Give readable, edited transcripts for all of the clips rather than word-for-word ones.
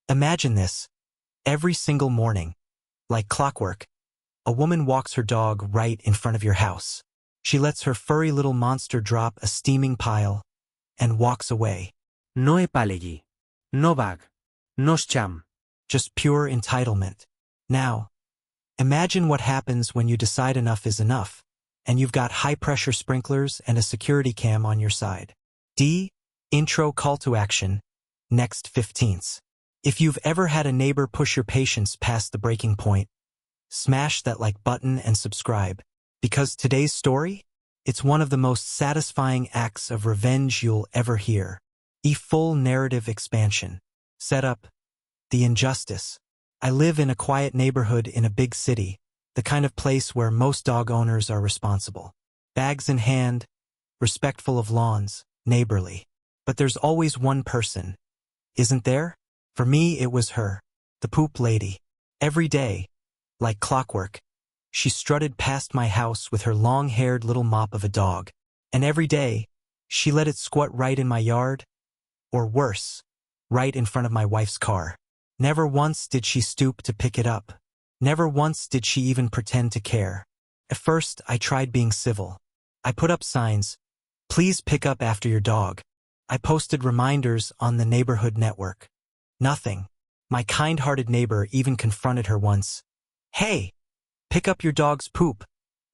Imagine this. Every single morning, like clockwork, a woman walks her dog right in front of your house. She lets her furry little monster drop a steaming pile and walks away. No epalegi. No bag. No sham. Just pure entitlement. Now, imagine what happens when you decide enough is enough, and you've got high-pressure sprinklers and a security cam on your side. D. Intro call to action. Next 15ths. If you've ever had a neighbor push your patience past the breaking point, smash that like button and subscribe. Because today's story? It's one of the most satisfying acts of revenge you'll ever hear. Full narrative expansion. Setup. The injustice. I live in a quiet neighborhood in a big city, the kind of place where most dog owners are responsible. Bags in hand, respectful of lawns, neighborly. But there's always one person. Isn't there? For me, it was her, the poop lady. Every day, like clockwork, she strutted past my house with her long-haired little mop of a dog. And every day, she let it squat right in my yard, or worse, right in front of my wife's car. Never once did she stoop to pick it up. Never once did she even pretend to care. At first, I tried being civil. I put up signs, "Please pick up after your dog." I posted reminders on the neighborhood network. Nothing. My kind-hearted neighbor even confronted her once. "Hey, pick up your dog's poop,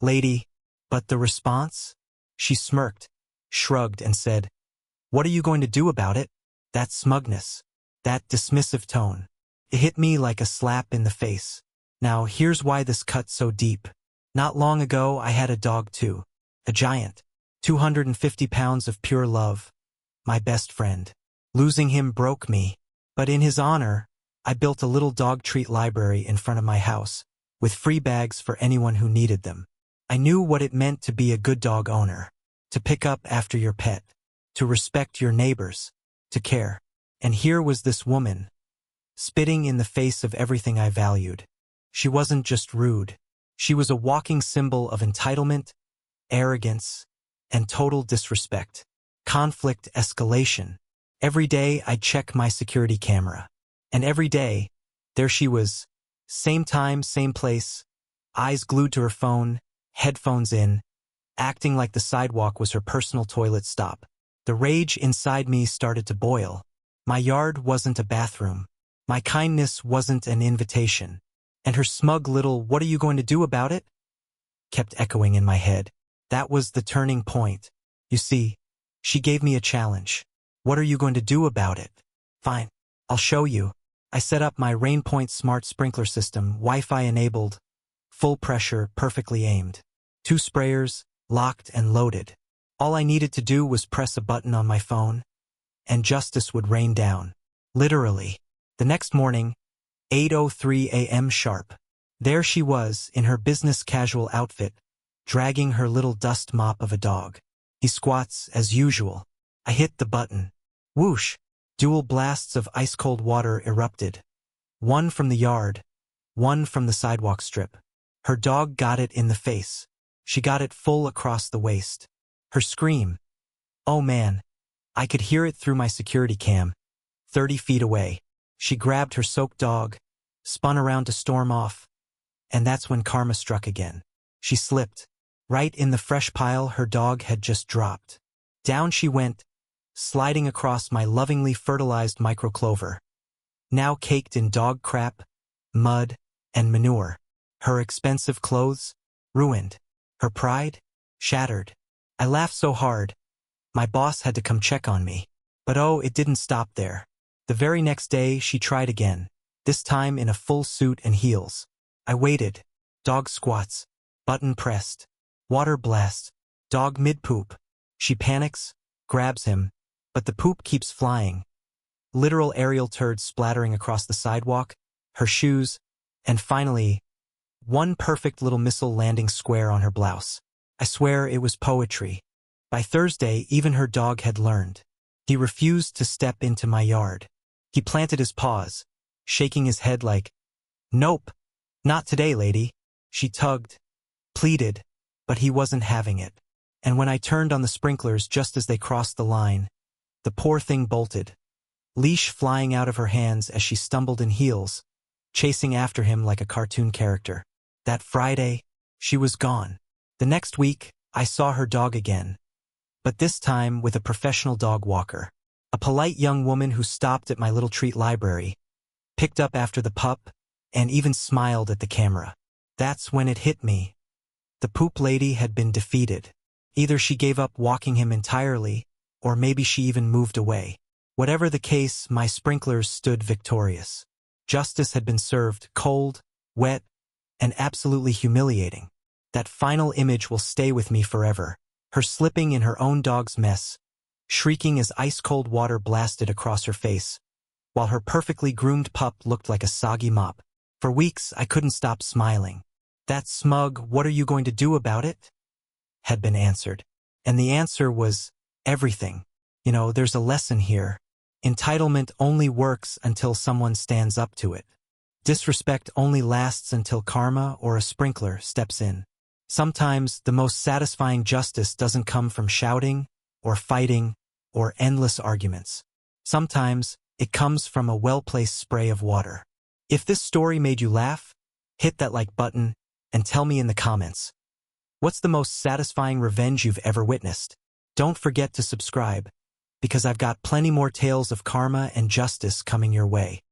lady." But the response? She smirked, shrugged, and said, "What are you going to do about it?" That smugness, that dismissive tone. It hit me like a slap in the face. Now, here's why this cut so deep. Not long ago, I had a dog too. A giant. 250 pounds of pure love. My best friend. Losing him broke me. But in his honor, I built a little dog treat library in front of my house, with free bags for anyone who needed them. I knew what it meant to be a good dog owner. To pick up after your pet. To respect your neighbors. To care. And here was this woman, spitting in the face of everything I valued. She wasn't just rude. She was a walking symbol of entitlement, arrogance, and total disrespect. Conflict escalation. Every day I'd check my security camera. And every day, there she was. Same time, same place. Eyes glued to her phone, headphones in, acting like the sidewalk was her personal toilet stop. The rage inside me started to boil. My yard wasn't a bathroom. My kindness wasn't an invitation. And her smug little "what are you going to do about it?" kept echoing in my head. That was the turning point. You see, she gave me a challenge. What are you going to do about it? Fine, I'll show you. I set up my Rainpoint smart sprinkler system, Wi-Fi enabled, full pressure, perfectly aimed. 2 sprayers, locked and loaded. All I needed to do was press a button on my phone, and justice would rain down. Literally. The next morning, 8:03 a.m. sharp. There she was, in her business casual outfit, dragging her little dust mop of a dog. He squats, as usual. I hit the button. Whoosh! Dual blasts of ice-cold water erupted. One from the yard, one from the sidewalk strip. Her dog got it in the face. She got it full across the waist. Her scream. Oh man. I could hear it through my security cam. 30 feet away. She grabbed her soaked dog, spun around to storm off. And that's when karma struck again. She slipped. Right in the fresh pile her dog had just dropped. Down she went, sliding across my lovingly fertilized microclover. Now caked in dog crap, mud, and manure. Her expensive clothes, ruined. Her pride, shattered. I laughed so hard, my boss had to come check on me. But oh, it didn't stop there. The very next day, she tried again, this time in a full suit and heels. I waited. Dog squats, button pressed, water blast, dog mid-poop. She panics, grabs him, but the poop keeps flying. Literal aerial turds splattering across the sidewalk, her shoes, and finally, one perfect little missile landing square on her blouse. I swear it was poetry. By Thursday, even her dog had learned. He refused to step into my yard. He planted his paws, shaking his head like, "Nope, not today, lady." She tugged, pleaded, but he wasn't having it. And when I turned on the sprinklers just as they crossed the line, the poor thing bolted. leash flying out of her hands as she stumbled in heels, chasing after him like a cartoon character. That Friday, she was gone. The next week, I saw her dog again, but this time with a professional dog walker. A polite young woman who stopped at my little treat library, picked up after the pup, and even smiled at the camera. That's when it hit me. The poop lady had been defeated. Either she gave up walking him entirely, or maybe she even moved away. Whatever the case, my sprinklers stood victorious. Justice had been served, cold, wet, and absolutely humiliating. That final image will stay with me forever. Her slipping in her own dog's mess, shrieking as ice-cold water blasted across her face, while her perfectly groomed pup looked like a soggy mop. For weeks, I couldn't stop smiling. That smug, "What are you going to do about it?" had been answered. And the answer was everything. You know, there's a lesson here. Entitlement only works until someone stands up to it. Disrespect only lasts until karma or a sprinkler steps in. Sometimes the most satisfying justice doesn't come from shouting or fighting or endless arguments. Sometimes it comes from a well-placed spray of water. If this story made you laugh, hit that like button and tell me in the comments. What's the most satisfying revenge you've ever witnessed? Don't forget to subscribe, because I've got plenty more tales of karma and justice coming your way.